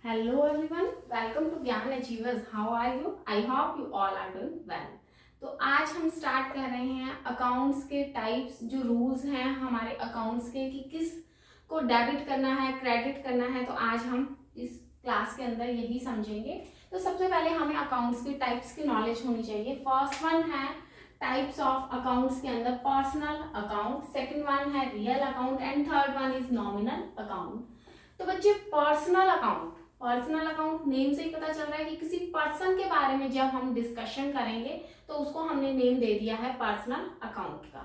Hello everyone, welcome to Gyan achievers. How are you? I hope you all are doing well. तो आज हम start कर रहे हैं अकाउंट्स के टाइप्स, जो रूल्स हैं हमारे अकाउंट्स के कि किस को डेबिट करना है, क्रेडिट करना है. तो आज हम इस क्लास के अंदर यही समझेंगे. तो सबसे पहले हमें अकाउंट्स के टाइप्स की नॉलेज होनी चाहिए. फर्स्ट वन है टाइप्स ऑफ अकाउंट्स के अंदर पर्सनल अकाउंट, सेकंड वन है real account and third one is nominal account. तो बच्चे पर्सनल अकाउंट नेम से ही पता चल रहा है कि किसी पर्सन के बारे में जब हम डिस्कशन करेंगे तो उसको हमने नेम दे दिया है पर्सनल अकाउंट का.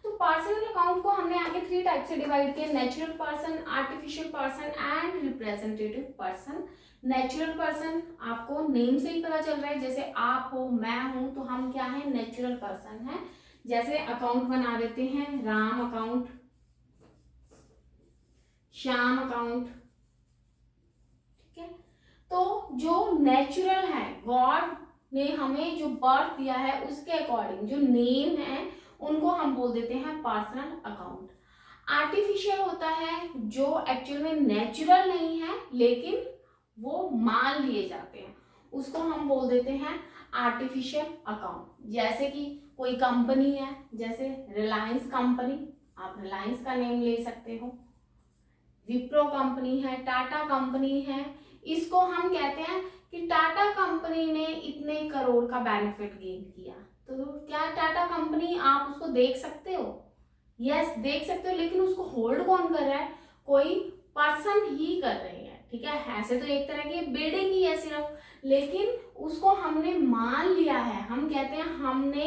तो पर्सनल अकाउंट को हमने आगे 3 टाइप से डिवाइड किया: natural person, artificial person and representative person. Natural person आपको नेम से ही पता चल रहा है, जैसे आप हो, मैं हूं, तो हम क्या है, नेचुरल पर्सन है. जैसे अकाउंट बना देते हैं, राम अकाउंट, श्याम अकाउंट. तो जो नेचुरल है, गॉड ने हमें जो बर्थ दिया है उसके अकॉर्डिंग जो नेम है उनको हम बोल देते हैं पर्सनल अकाउंट. आर्टिफिशियल होता है जो एक्चुअल में नेचुरल नहीं है लेकिन वो मान लिए जाते हैं, उसको हम बोल देते हैं आर्टिफिशियल अकाउंट. जैसे कि कोई कंपनी है, जैसे रिलायंस कंपनी, आप रिलायंस का नेम ले सकते हो. विप्रो कंपनी है, टाटा कंपनी है, इसको हम कहते हैं कि टाटा कंपनी ने इतने करोड़ का बेनिफिट गेन किया. तो क्या टाटा कंपनी आप उसको देख सकते हो? यस, देख सकते हो, लेकिन उसको होल्ड कौन कर रहा है? कोई पर्सन ही कर रहे हैं. ठीक है, ऐसे तो एक तरह की बिल्डिंग ही है सिर्फ, लेकिन उसको हमने मान लिया है. हम कहते हैं हमने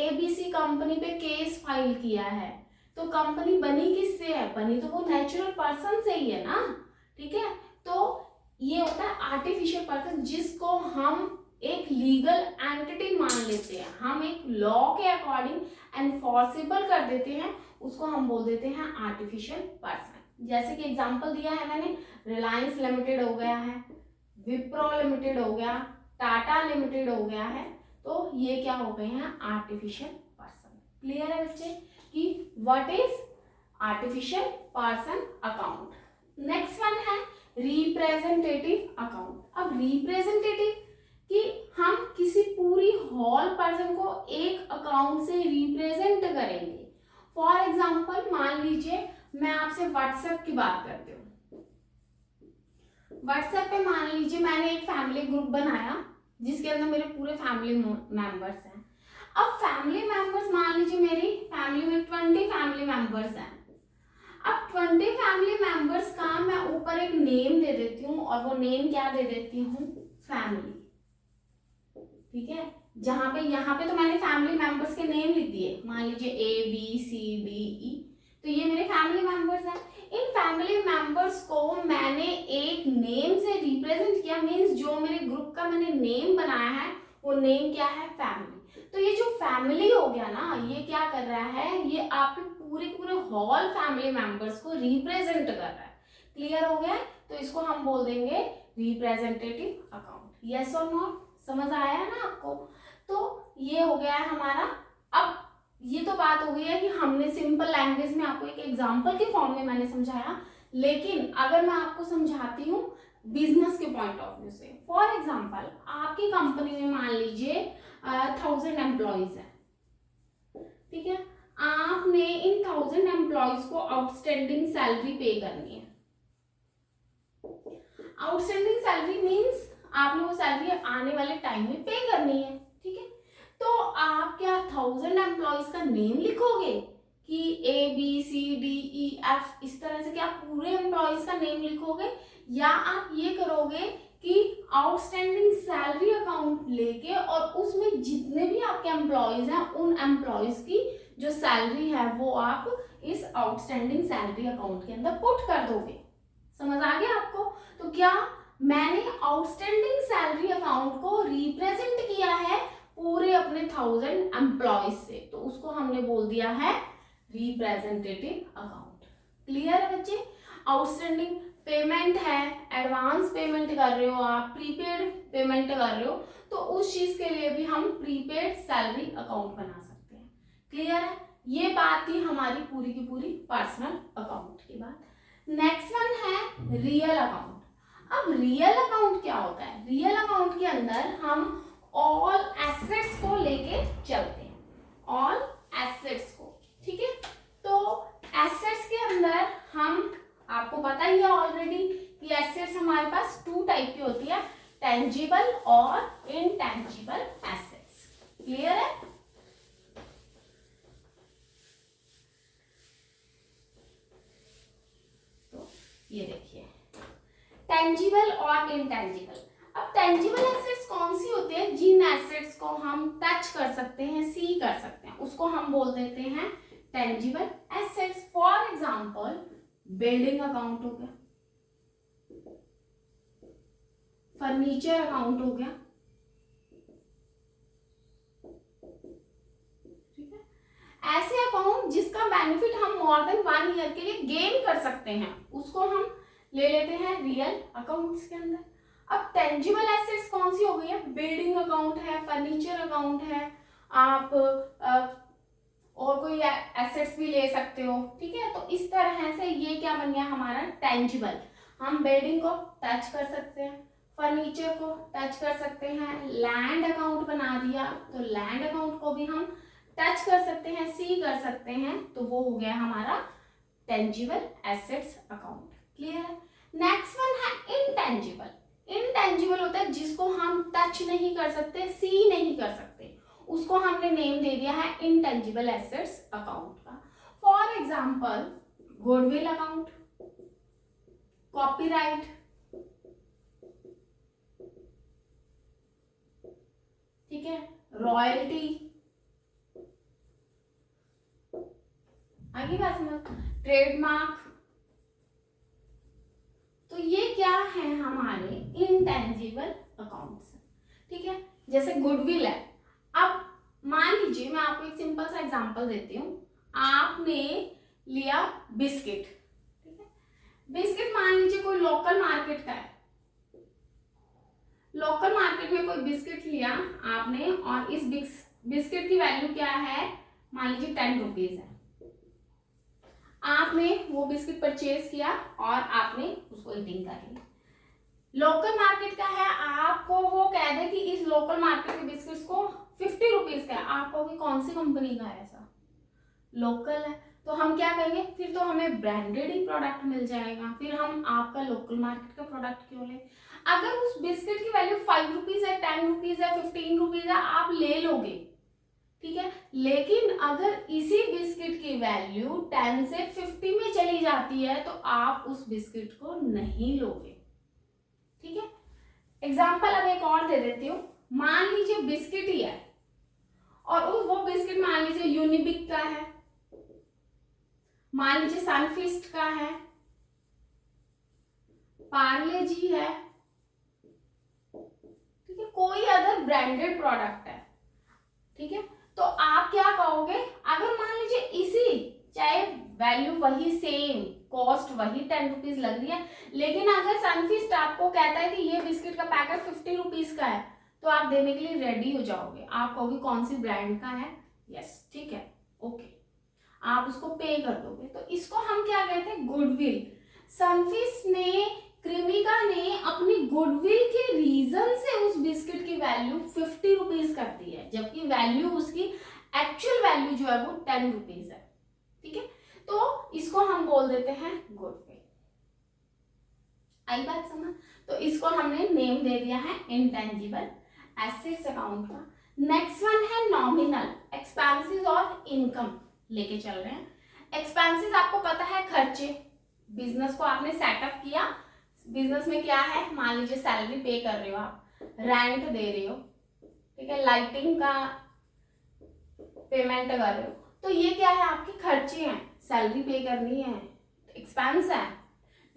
एबीसी कंपनी पे केस फाइल किया है. तो कंपनी बनी किससे है? बनी तो वो नेचुरल पर्सन से ही है ना. ठीक है, तो ये होता है आर्टिफिशियल पर्सन, जिसको हम एक लीगल एंटिटी मान लेते हैं, हम एक लॉ के अकॉर्डिंग एनफोर्सेबल कर देते हैं, उसको हम बोल देते हैं आर्टिफिशियल पर्सन. जैसे कि एग्जांपल दिया है मैंने, रिलायंस लिमिटेड हो गया है, विप्रो लिमिटेड हो गया, टाटा लिमिटेड हो गया है. तो ये क्या हो गए हैं? Artificial person. क्लियर है बच्चे कि what is artificial person account. Next one है रिप्रेजेंटेटिव अकाउंट. अब रिप्रेजेंटेटिव कि हम किसी पूरी होल पर्सन को एक अकाउंट से रिप्रेजेंट करेंगे. फॉर एग्जांपल मान लीजिए मैं आपसे व्हाट्सएप की बात करती हूँ. व्हाट्सएप पे मान लीजिए मैंने एक फैमिली ग्रुप बनाया जिसके अंदर मेरे पूरे फैमिली मेंबर्स हैं. अब फैमिली मेंबर्स, मान लीजिए मेरी फैमिली में 20 फैमिली मेंबर्स हैं. अब 20 फैमिली मेंबर्स का मैं ऊपर एक नेम दे देती हूँ और वो नेम क्या दे देती हूँ? फैमिली. ठीक है, जहां पे यहाँ पे तो मैंने फैमिली मेंबर्स के नेम लिख दिए, मान लीजिए ए बी सी डी ई. तो ये मेरे फैमिली मेंबर्स हैं. इन फैमिली मेंबर्स को मैंने एक नेम से रिप्रेजेंट किया, मीन्स जो मेरे ग्रुप का मैंने नेम बनाया है वो नेम क्या है? फैमिली. तो ये जो फैमिली हो गया ना, ये क्या कर रहा है? ये आपके पूरे होल फैमिली मेंबर्स को रिप्रेजेंट कर रहा है. क्लियर हो गया? तो इसको हम बोल देंगे रिप्रेजेंटेटिव अकाउंट. यस और नो? समझ आया है ना आपको? तो ये हो गया है हमारा. अब ये तो बात हो गई है कि हमने सिंपल लैंग्वेज में आपको एक एग्जांपल के फॉर्म में मैंने समझाया, लेकिन अगर मैं आपको समझाती हूँ बिजनेस के पॉइंट ऑफ व्यू से. फॉर एग्जांपल आपकी कंपनी में मान लीजिए 1000 एम्प्लॉइज है. ठीक है, आपने इन 1000 एम्प्लॉइज को आउटस्टैंडिंग सैलरी पे करनी है. आउटस्टैंडिंग सैलरी मीन्स आपने वो सैलरी आने वाले टाइम में पे करनी है. ठीक है, तो आप क्या 1000 एम्प्लॉइज का नेम लिखोगे कि A B C D E F, इस तरह से क्या पूरे एम्प्लॉइज का नेम लिखोगे? या आप ये करोगे कि आउटस्टैंडिंग सैलरी अकाउंट लेके और उसमें जितने भी आपके एम्प्लॉइज हैं उन एम्प्लॉइज की जो सैलरी है वो आप इस आउटस्टैंडिंग सैलरी अकाउंट के अंदर पुट कर दोगे. समझ आ गया आपको? तो क्या मैंने आउटस्टैंडिंग सैलरी अकाउंट को रिप्रेजेंट किया है पूरे अपने 1000 एम्प्लॉइज से, तो उसको हमने बोल दिया है रिप्रेजेंटेटिव अकाउंट. क्लियर है बच्चे? आउटस्टैंडिंग पेमेंट है, एडवांस पेमेंट कर रहे हो आप, प्रीपेड पेमेंट कर रहे हो, तो उस चीज के लिए भी हम प्रीपेड सैलरी अकाउंट बना सकते हैं. क्लियर है? ये बात थी हमारी पूरी की पूरी पर्सनल अकाउंट की बात. नेक्स्ट वन है रियल अकाउंट. अब रियल अकाउंट क्या होता है? रियल अकाउंट के अंदर हम ऑल एसेट्स को लेके चलते हैं, ऑल एसेट्स को, ठीक है। तो एसेट्स के अंदर हम, आपको पता ही है ऑलरेडी कि एसेट्स हमारे पास टू टाइप की होती है, टेंजिबल और इनटेंजिबल एसेट्स। क्लियर है? तो ये देखिए टेंजिबल और इनटेंजिबल। अब टेंजिबल एसेट्स कौन सी होती है? जिन एसेट्स को हम टच कर सकते हैं, सी कर सकते हैं, उसको हम बोल देते हैं tangible assets. For example building account हो गया, फर्नीचर अकाउंट हो गया, ठीक है। ऐसे अकाउंट जिसका बेनिफिट हम मोर देन 1 ईयर के लिए गेन कर सकते हैं, उसको हम ले लेते हैं रियल अकाउंट्स के अंदर। अब टेंजिबल एसेट्स कौन सी हो गई है? बिल्डिंग अकाउंट है, फर्नीचर अकाउंट है, आप और कोई एसेट्स भी ले सकते हो, ठीक है। तो इस तरह से ये क्या बन गया हमारा टेंजिबल। हम बिल्डिंग को टच कर सकते हैं, फर्नीचर को टच कर सकते हैं, लैंड अकाउंट बना दिया तो लैंड अकाउंट को भी हम टच कर सकते हैं, सी कर सकते हैं, तो वो हो गया हमारा टेंजिबल एसेट्स अकाउंट। क्लियर है? नेक्स्ट वन है इनटेंजिबल। इनटेंजिबल होता है जिसको हम टच नहीं कर सकते, सी नहीं कर सकते, उसको हमने नेम दे दिया है इनटेंजिबल एसेट्स अकाउंट का। For example goodwill account, copyright, ठीक है, रॉयल्टी, आगे बात समझ, ट्रेडमार्क। तो ये क्या है हमारे इनटेंजिबल अकाउंट्स, ठीक है। जैसे गुडविल है, अब मान लीजिए मैं आपको एक सिंपल सा एग्जांपल देती हूँ। आपने लिया बिस्किट, ठीक है, बिस्किट मान लीजिए कोई लोकल मार्केट का है, लोकल मार्केट में कोई बिस्किट लिया आपने और इस बिस्किट की वैल्यू क्या है, मान लीजिए 10 रुपीज है। आपने वो बिस्किट परचेज किया और आपने उसको ईटिंग कर ली। लोकल मार्केट का है, आपको वो कह दे कि इस लोकल मार्केट के बिस्किट्स को 50 रुपीज का है, आप कहोगे कौन सी कंपनी का है, ऐसा लोकल है, तो हम क्या करेंगे, फिर तो हमें ब्रांडेड ही प्रोडक्ट मिल जाएगा, फिर हम आपका लोकल मार्केट का प्रोडक्ट क्यों लें। अगर उस बिस्किट की वैल्यू 5 रुपीज है, 10 रुपीज है, 15 रुपीज है, आप ले लोगे, ठीक है। लेकिन अगर इसी बिस्किट की वैल्यू 10 से 50 में चली जाती है तो आप उस बिस्किट को नहीं लोगे, ठीक है। एग्जाम्पल अब एक और दे देती हूँ। मान लीजिए बिस्किट ही है और वो बिस्किट मान लीजिए यूनिबिक का है, मान लीजिए सनफीस्ट का है, पार्ले जी है, ठीक है, कोई अदर ब्रांडेड प्रोडक्ट है, ठीक है। तो आप क्या कहोगे, अगर मान लीजिए इसी, चाहे वैल्यू वही सेम, कॉस्ट वही 10 रुपीज लग रही है, लेकिन अगर सनफीस्ट आपको कहता है कि ये बिस्किट का पैकेट 50 रुपीज का है, तो आप देने के लिए रेडी हो जाओगे। आप कहोगे कौन सी ब्रांड का है, यस, ठीक है, ओके, आप उसको पे कर दोगे। तो इसको हम क्या कहते हैं, गुडविल। सनफीस्ट ने, क्रीमिका ने अपनी गुडविल के रीजन से उस बिस्किट की वैल्यू 50 रुपीज कर दी है, जबकि वैल्यू उसकी एक्चुअल वैल्यू जो है वो 10 रुपीज है, ठीक है। तो इसको हम बोल देते हैं गुडविल। आई बात समझ? तो इसको हमने नेम दे दिया है इनटेंजिबल एसेट्स अकाउंट का। नेक्स्ट वन है नॉमिनल एक्सपेंसेस और इनकम लेके चल रहे हैं। एक्सपेंसेस आपको पता है, खर्चे, बिजनेस को आपने सेटअप किया, बिजनेस में क्या है, मान लीजिए सैलरी पे कर रहे हो आप, रेंट दे रहे हो, ठीक है, लाइटिंग का पेमेंट कर रहे हो, तो ये क्या है, आपके खर्चे हैं, सैलरी पे करनी है, एक्सपेंस है,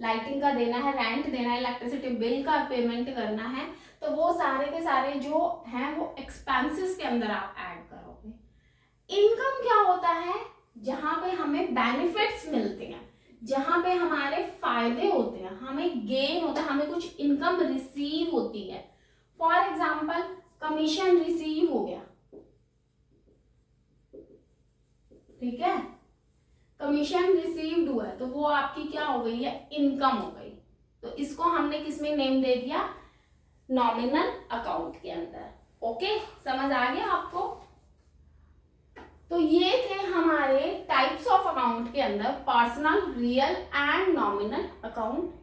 लाइटिंग का देना है, रेंट देना है, इलेक्ट्रिसिटी बिल का पेमेंट करना है, तो वो सारे के सारे जो हैं वो एक्सपेंसेस के अंदर आप ऐड करोगे। इनकम क्या होता है, जहां पे हमें बेनिफिट्स मिलते हैं, जहां पे हमारे फायदे होते हैं, हमें गेन होता है, हमें कुछ इनकम रिसीव होती है। फॉर एग्जाम्पल कमीशन रिसीव हो गया, ठीक है, कमीशन रिसीव्ड हुआ है, तो वो आपकी क्या हो गई है, इनकम हो गई, तो इसको हमने किसमें नेम दे दिया, नॉमिनल अकाउंट के अंदर। ओके, समझ आ गया आपको। तो ये थे हमारे टाइप्स ऑफ अकाउंट के अंदर personal, real and nominal account.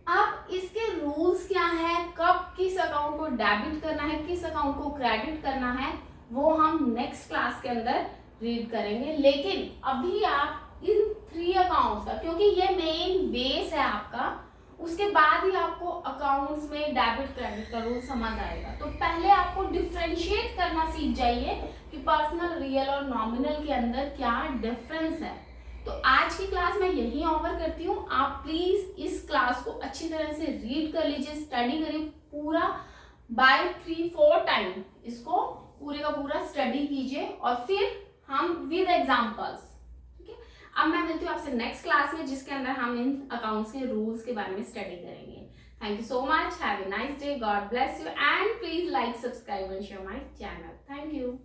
अब इसके रूल्स क्या है, कब किस अकाउंट को डेबिट करना है, किस अकाउंट को क्रेडिट करना है, वो हम नेक्स्ट क्लास के अंदर रीड करेंगे। लेकिन अभी आप इन 3 अकाउंट्स का, क्योंकि ये मेन बेस है आपका, उसके बाद ही आपको अकाउंट्स में डेबिट क्रेडिट का रूल समझ आएगा। तो पहले आपको डिफरेंशिएट करना सीख जाइए कि पर्सनल, रियल और नॉमिनल के अंदर क्या डिफरेंस है। तो आज की क्लास मैं यही ओवर करती हूँ। आप प्लीज इस क्लास को अच्छी तरह से रीड कर लीजिए, स्टडी करिए पूरा बाय 3-4 टाइम, इसको पूरे का पूरा स्टडी कीजिए और फिर हम विद एग्जांपल्स। अब मैं मिलती हूँ आपसे नेक्स्ट क्लास में, जिसके अंदर हम इन अकाउंट्स के रूल्स के बारे में स्टडी करेंगे। Thank you so much, have a nice day, God bless you and please like, subscribe and share my channel. Thank you.